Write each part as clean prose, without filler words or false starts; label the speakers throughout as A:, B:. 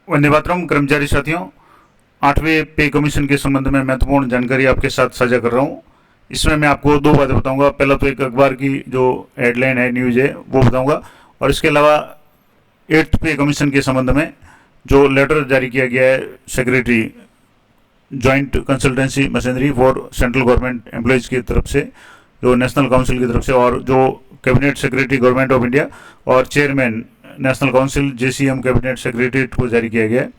A: वंदे मातरम। कर्मचारी साथियों, 8वें पे कमीशन के संबंध में महत्वपूर्ण जानकारी आपके साथ साझा कर रहा हूँ। इसमें मैं आपको दो बातें बताऊंगा। पहला तो एक अखबार की जो हेडलाइन है, न्यूज है, वो बताऊंगा, और इसके अलावा 8th पे कमीशन के संबंध में जो लेटर जारी किया गया है secretary joint consultancy machinery for central government employees की तरफ से, जो नेशनल काउंसिल की तरफ से, और जो cabinet secretary government of India और chairman national council JCM cabinet secretariat को जारी किया गया है,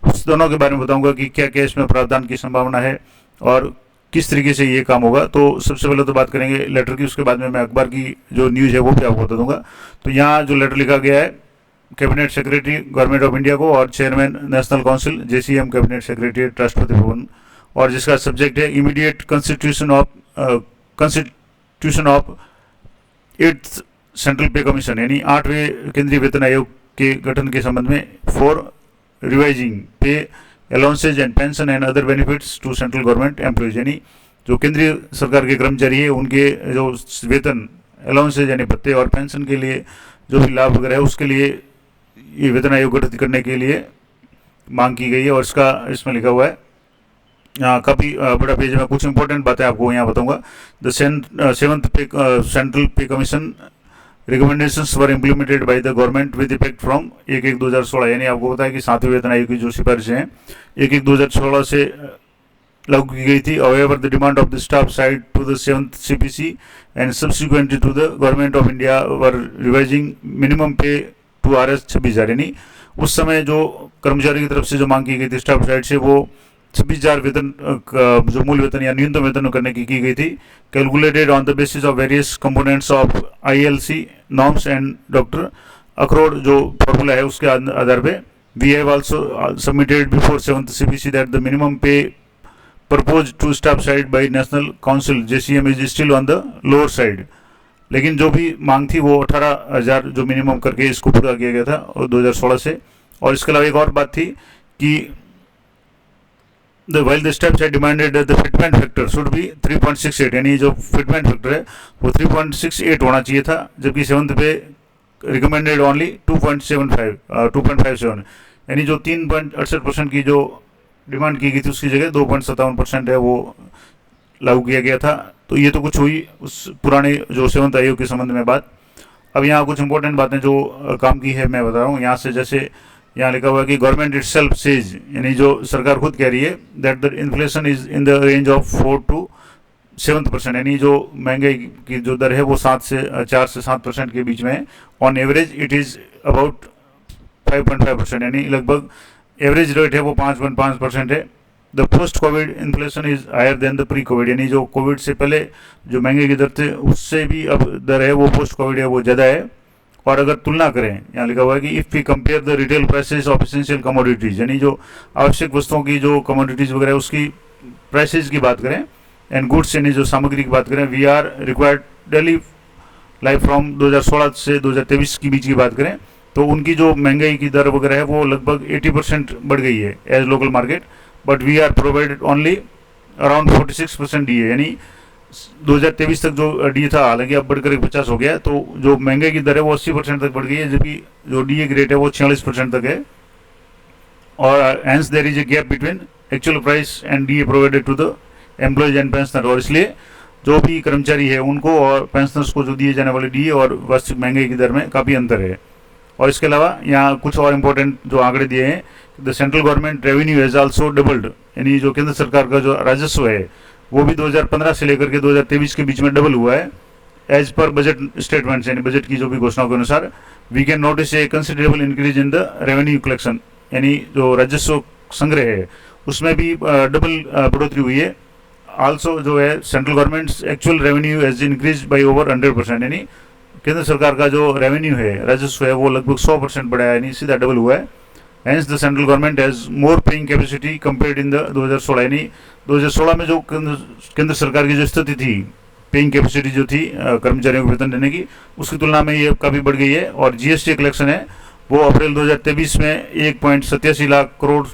A: उस दोनों के बारे में बताऊंगा कि क्या क्या इसमें प्रावधान की संभावना है और किस तरीके से ये काम होगा। तो सबसे पहले तो बात करेंगे लेटर की, उसके बाद में मैं अखबार की जो न्यूज़ है वो भी आपको बता दूंगा। तो यहाँ जो लेटर लिखा गया है cabinet secretary government of India को और chairman national council JCM cabinet secretary Rashtrapati Bhavan, और जिसका सब्जेक्ट है immediate constitution of 8th central pay commission, यानी 8वें केंद्रीय वेतन आयोग के गठन के संबंध में, for revising pay allowances and pension and other benefits to central government employees, यानी जो केंद्रीय सरकार के कर्मचारी है उनके जो वेतन अलाउंसेज यानी भत्ते और पेंशन के लिए जो भी लाभ वगैरह है उसके लिए ये वेतन आयोग गठित करने के लिए मांग की गई है। और इसका इसमें लिखा हुआ है, काफ़ी बड़ा पेज में कुछ इंपॉर्टेंट बातें आपको यहाँ बताऊंगा। द 7th पे central pay commission recommendations were implemented by the government with effect from 1/1/2016, यानी आपको पता है कि 7वें वेतन आयोग की जो सिफारिशें हैं 1/1/2016 से लागू की गई थी। However, the demand of the staff side to the 7th CPC and subsequently to the government of India were revising minimum pay to RS 26,000, यानी उस समय जो कर्मचारी की तरफ से जो मांग की गई थी स्टाफ साइड से, वो 26,000 वेतन जो मूल वेतन या न्यूनतम वेतन करने की गई थी, calculated on the basis of various components of ILC norms and doctor Aykroyd जो फॉर्मूला है उसके आधार पे। We have also submitted before 7th CPC that the minimum pay propose to staff side by national council JCM is still on the lower side, लेकिन जो भी मांग थी वो 18,000 जो मिनिमम करके इसको पूरा किया गया था 2016 से। और इसके अलावा एक और बात थी कि while the steps had demanded that the fitment factor should be 3.68, यानी जो फिटमेंट फैक्टर है वो 3.68 होना चाहिए था, जबकि 7th पे रिकमेंडेड ओनली 2.57, यानी जो 3.68% की जो डिमांड की गई थी उसकी जगह 2.57% है वो लागू किया गया था। तो ये तो कुछ हुई उस पुराने जो 7th आयोग के संबंध में बात। अब यहाँ कुछ इंपॉर्टेंट बातें जो काम की है मैं बता रहा हूँ यहाँ से। जैसे यहाँ लिखा हुआ है कि गवर्नमेंट इटसेल्फ सेज, यानी जो सरकार खुद कह रही है, that the inflation is in the range of 4 to 7%, यानी जो महंगाई की जो दर है वो 4 से 7% के बीच में है। On average it is about 5.5%, यानी लगभग एवरेज रेट है वो 5.5% है। The post covid inflation is higher than the pre covid, यानी जो कोविड से पहले जो महंगाई की दर थे उससे भी अब दर है वो पोस्ट कोविड है वो ज़्यादा है। और अगर तुलना करें, यहाँ लिखा हुआ है कि if we compare the retail prices of essential commodities, यानी जो आवश्यक वस्तुओं की जो कमोडिटीज़ वगैरह उसकी प्राइसेस की बात करें, एंड गुड्स यानी जो सामग्री की बात करें, we are required daily life from 2016 से 2023 की बीच की बात करें तो उनकी जो महंगाई की दर वगैरह है वो लगभग 80% बढ़ गई है as local market, but we are provided only around 46% D है, यानी 2023 तक जो डी था हालांकि अब बढ़कर 50 हो गया, तो जो महंगाई की दर है वो 80% तक बढ़ गई है, जबकि जो डी की रेट है वो 46% तक है। और hence there is a gap between actual price and D provided to the employees and pensioner, और इसलिए जो भी कर्मचारी है उनको और पेंशनर्स को जो दिए जाने वाले डी और वास्तविक महंगाई की दर में काफ़ी अंतर है। और इसके अलावा यहाँ कुछ और इम्पोर्टेंट जो आंकड़े दिए हैं, the central government revenue has also doubled, यानी जो केंद्र सरकार का जो राजस्व है वो भी 2015 से लेकर के 2023 के बीच में डबल हुआ है एज पर बजट स्टेटमेंट्स, यानी बजट की जो भी घोषणाओं के अनुसार। We can notice a considerable increase in the revenue collection, यानी जो राजस्व संग्रह है उसमें भी डबल बढ़ोतरी हुई है। आल्सो जो है central government actual revenue has increase by over 100%, यानी केंद्र सरकार का जो रेवेन्यू है राजस्व है वो लगभग 100% बढ़ा है, यानी सीधा डबल हुआ है। Hence the central government has more paying capacity compared in the 2016, यानी 2016 में जो केंद्र सरकार की जो स्थिति थी, पेइंग कैपेसिटी जो थी कर्मचारियों को वेतन देने की, उसकी तुलना में ये काफ़ी बढ़ गई है। और जीएसटी कलेक्शन है वो अप्रैल 2023 में 1.87 लाख करोड़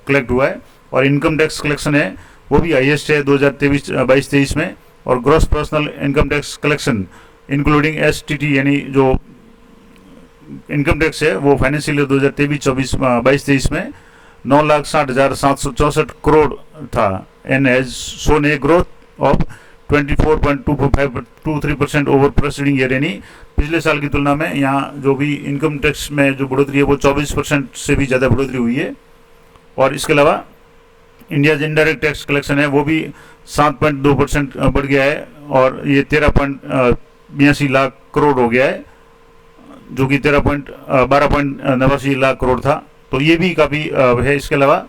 A: कलेक्ट हुआ है, और इनकम टैक्स कलेक्शन है वो भी हाईएस्ट है 2022-23 में। और gross personal income tax collection including STT, यानी जो इनकम टैक्स है वो फाइनेंशियल ईयर 2023-24 22-23 में 9,60,764 करोड़ था, and has shown a growth of 24.23% over presiding year, यानी पिछले साल की तुलना में यहाँ जो भी इनकम टैक्स में जो बढ़ोतरी है वो 24% से भी ज़्यादा बढ़ोतरी हुई है। और इसके अलावा इंडिया इनडायरेक्ट टैक्स कलेक्शन है वो भी 7.2% बढ़ गया है, और ये 13.82 लाख करोड़ हो गया है, जो कि 12.89 लाख करोड़ था। तो ये भी काफ़ी है। इसके अलावा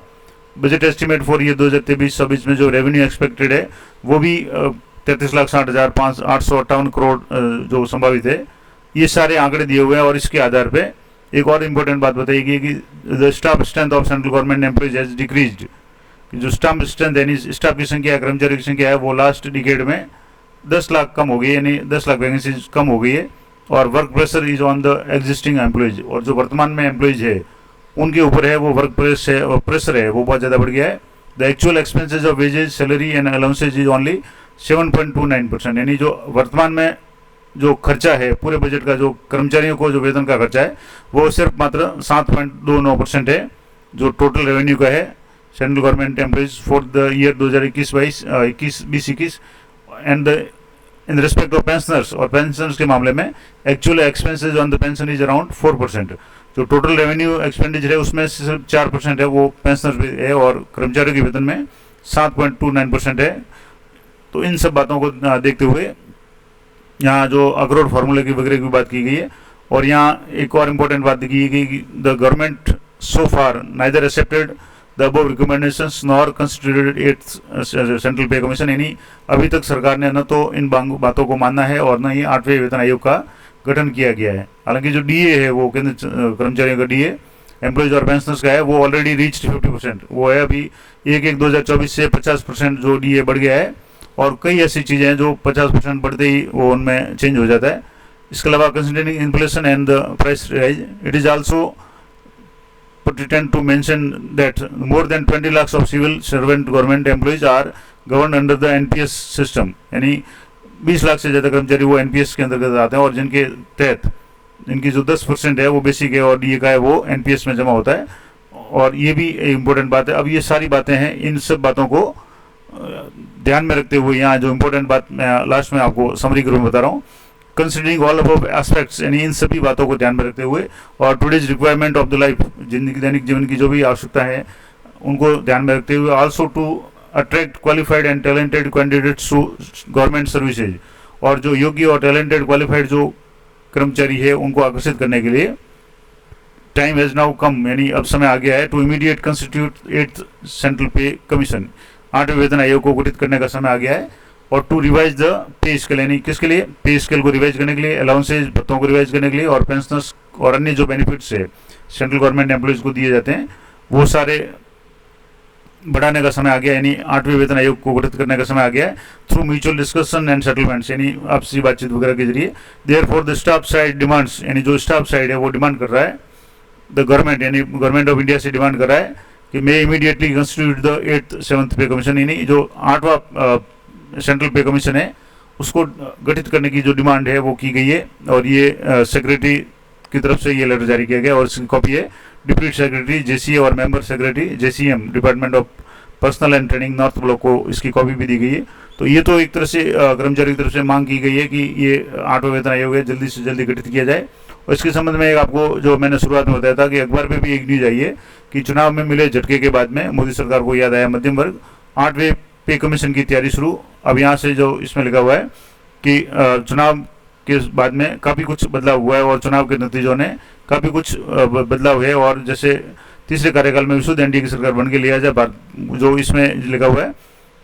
A: बजट एस्टिमेट फॉर ईयर 2023-24 में जो रेवेन्यू एक्सपेक्टेड है वो भी 33,60,858 करोड़ जो संभावित है। ये सारे आंकड़े दिए हुए हैं, और इसके आधार पे एक और इम्पोर्टेंट बात बताई गई कि the staff strength of central government employees has decreased. जो स्टाफ स्ट्रेंथ यानी स्टाफ की संख्या, कर्मचारी की संख्या है वो लास्ट डिकेड में 10 लाख कम हो गई, यानी 10 लाख वैकेंसीज कम हो गई है। और work pressure is on the existing employees, और जो वर्तमान में एम्प्लॉइज है उनके ऊपर है वो वर्क प्रेशर है वो बहुत ज़्यादा बढ़ गया है। The actual expenses of wages, salary and allowances is only 7.29%, यानी जो वर्तमान में जो खर्चा है पूरे बजट का, जो कर्मचारियों को जो वेतन का खर्चा है वो सिर्फ मात्र 7.29% है जो टोटल रेवेन्यू का है central government employees for the year 2021 and in respect of pensioners, और पेंशनर्स के मामले में actual expenses on the pension is around 4%। जो टोटल रेवेन्यू एक्सपेंडिचर है उसमें सिर्फ 4% है वो पेंशनर्स पे है, और कर्मचारियों के वेतन में 7.29% है। तो इन सब बातों को देखते हुए यहाँ जो अखरोट फार्मूले की वगैरह की बात की गई है। और यहाँ एक और इम्पोर्टेंट बात की गई कि the government so far neither accepted the above recommendations nor considered eighth central pay commission, यानी अभी तक सरकार ने न तो इन बातों को मानना है और न ही 8वें वेतन आयोग का गठन किया गया है। हालांकि जो डीए है वो केंद्र कर्मचारियों का डीए एम्प्लॉइज और पेंशनर्स का है वो ऑलरेडी रीच्ड 50%, वो है अभी 1/1/2024 से 50% जो डीए बढ़ गया है। और कई ऐसी चीज़ें हैं जो 50% बढ़ते ही वो उनमें चेंज हो जाता है। इसके अलावा considering inflation and the price rise, it is also pertinent to mention that more than 20 lakhs of civil servant government employees are governed under the NPS system, यानी 20 लाख से ज़्यादा कर्मचारी वो NPS के अंतर्गत आते हैं, और जिनके तहत इनकी जो 10% है वो बेसिक है और डीए का है वो NPS में जमा होता है। और ये भी इम्पोर्टेंट बात है। अब ये सारी बातें हैं, इन सब बातों को ध्यान में रखते हुए यहाँ जो इम्पोर्टेंट बात मैं लास्ट में आपको समरी के रूप में बता रहा हूँ, कंसिडरिंग ऑल अबव एस्पेक्ट्स, यानी इन सभी बातों को ध्यान में रखते हुए और today's requirement of the life, दैनिक जीवन की जो भी आवश्यकता है उनको ध्यान में रखते हुए, also to attract qualified and talented candidates to government services, और जो योग्य और टैलेंटेड क्वालिफाइड जो कर्मचारी है उनको आकर्षित करने के लिए टाइम हैज नाउ कम, यानी अब समय आ गया है to immediate constitute 8th central pay commission, 8वें वेतन आयोग को गठित करने का समय आ गया है। और to revise the pay scale, यानी किसके लिए, पे स्केल को रिवाइज करने के लिए, अलाउंसेज भत्तों को रिवाइज करने के लिए, और पेंशनर्स और अन्य जो बेनिफिट्स है सेंट्रल गवर्नमेंट एम्प्लॉइज को दिए जाते हैं वो सारे बढ़ाने का समय आ गया, यानी 8वें वेतन आयोग को गठित करने का समय आ गया है through mutual discussion and settlements, यानी आपसी बातचीत वगैरह के जरिए। Therefore the staff side demands, यानी जो स्टाफ साइड है वो डिमांड कर रहा है, द गवर्नमेंट यानी गवर्नमेंट ऑफ इंडिया से डिमांड कर रहा है कि मे immediately constitute the 8th 7th पे कमीशन, यानी जो 8वां सेंट्रल पे कमीशन है उसको गठित करने की जो डिमांड है वो की गई है। और ये सेक्रेटरी की तरफ से ये लेटर जारी किया गया, और इसकी कॉपी है डिप्टी सेक्रेटरी जेसीए और member secretary JCM department of personal and training north block को इसकी कॉपी भी दी गई है। तो ये तो एक तरह से कर्मचारी की तरफ से मांग की गई है कि ये 8वां वेतन आयोग है जल्दी से जल्दी गठित किया जाए। और इसके संबंध में एक आपको जो मैंने शुरुआत में बताया था कि अखबार पे भी एक न्यूज आई है कि चुनाव में मिले झटके के बाद में मोदी सरकार को याद आया मध्यम वर्ग, 8वें पे कमीशन की तैयारी शुरू। अब यहाँ से जो इसमें लिखा हुआ है कि चुनाव के बाद में काफ़ी कुछ बदलाव हुआ है और चुनाव के नतीजों ने काफ़ी कुछ बदलाव है। और जैसे तीसरे कार्यकाल में विशुद्ध एनडीए की सरकार बन के लिया जाए, जो इसमें लिखा हुआ है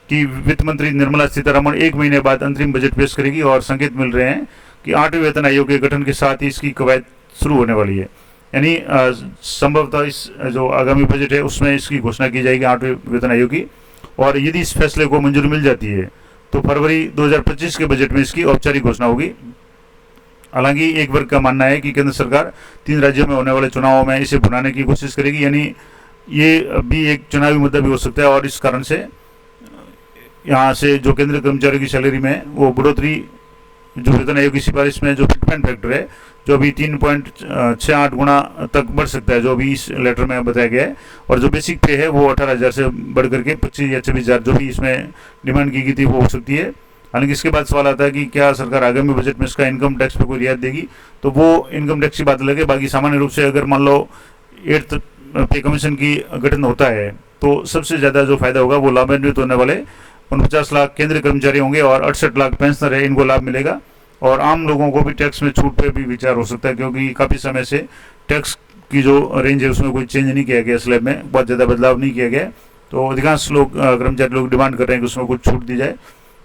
A: कि वित्त मंत्री निर्मला सीतारमण 1 महीने बाद अंतरिम बजट पेश करेगी, और संकेत मिल रहे हैं कि 8वें वेतन आयोग के गठन के साथ ही इसकी कवायद शुरू होने वाली है। यानी संभवतः इस जो आगामी बजट है उसमें इसकी घोषणा की जाएगी 8वें वेतन आयोग की, और यदि इस फैसले को मंजूरी मिल जाती है तो फरवरी 2025 के बजट में इसकी औपचारिक घोषणा होगी। हालांकि एक वर्ग का मानना है कि केंद्र सरकार 3 राज्यों में होने वाले चुनावों में इसे भुनाने की कोशिश करेगी, यानी ये भी एक चुनावी मुद्दा भी हो सकता है। और इस कारण से यहाँ से जो केंद्रीय कर्मचारियों की सैलरी में वो बढ़ोतरी जो वेतन आयोग की सिफारिश में जो फिटमेंट फैक्टर है, जो अभी 3.68 गुना तक बढ़ सकता है, जो अभी इस लेटर में बताया गया है। और जो बेसिक पे है वो 18,000 से बढ़ करके 25 या 26,000 जो भी इसमें डिमांड की गई थी वो हो सकती है। हालांकि इसके बाद सवाल आता है कि क्या सरकार आगामी बजट में इसका इनकम टैक्स पे कोई रियायत देगी, तो वो इनकम टैक्स की बात अलग है। बाकी सामान्य रूप से अगर मान लो 8th पे कमीशन की गठन होता है तो सबसे ज़्यादा जो फायदा होगा वो लाभान्वित होने वाले 49 लाख केंद्रीय कर्मचारी होंगे और 68 लाख पेंशनर है, इनको लाभ मिलेगा। और आम लोगों को भी टैक्स में छूट पे भी विचार हो सकता है, क्योंकि काफ़ी समय से टैक्स की जो रेंज है उसमें कोई चेंज नहीं किया गया, स्लैब में बहुत ज़्यादा बदलाव नहीं किया गया। तो अधिकांश लोग कर्मचारी लोग डिमांड कर रहे हैं कि उसमें कुछ छूट दी जाए।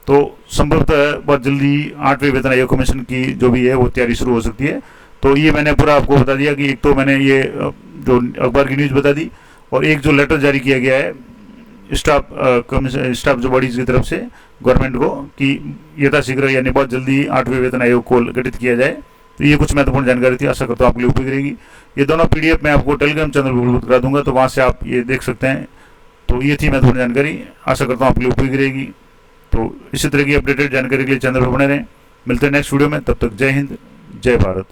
A: तो संभवतः बहुत जल्दी 8वें वेतन आयोग कमीशन की जो भी है वो तैयारी शुरू हो सकती है। तो ये मैंने पूरा आपको बता दिया कि एक तो मैंने ये जो अखबार की न्यूज़ बता दी, और एक जो लेटर जारी किया गया है स्टाफ जो बॉडीज की तरफ से गवर्नमेंट को कि यथाशीघ्र यानी बहुत जल्दी 8वें वेतन आयोग को गठित किया जाए। तो ये कुछ महत्वपूर्ण जानकारी थी, आशा करता हूँ आपके लिए उपयोगी रहेगी। ये दोनों पीडीएफ मैं आपको टेलीग्राम चैनल पर उपलब्ध करा दूंगा, तो वहाँ से आप ये देख सकते हैं। तो ये थी महत्वपूर्ण जानकारी, आशा करता हूँ आपके लिए उपयोगी रहेगी। तो इसी तरह की अपडेटेड जानकारी के लिए चैनल पर बने रहें। मिलते हैं नेक्स्ट वीडियो में, तब तक जय हिंद, जय भारत।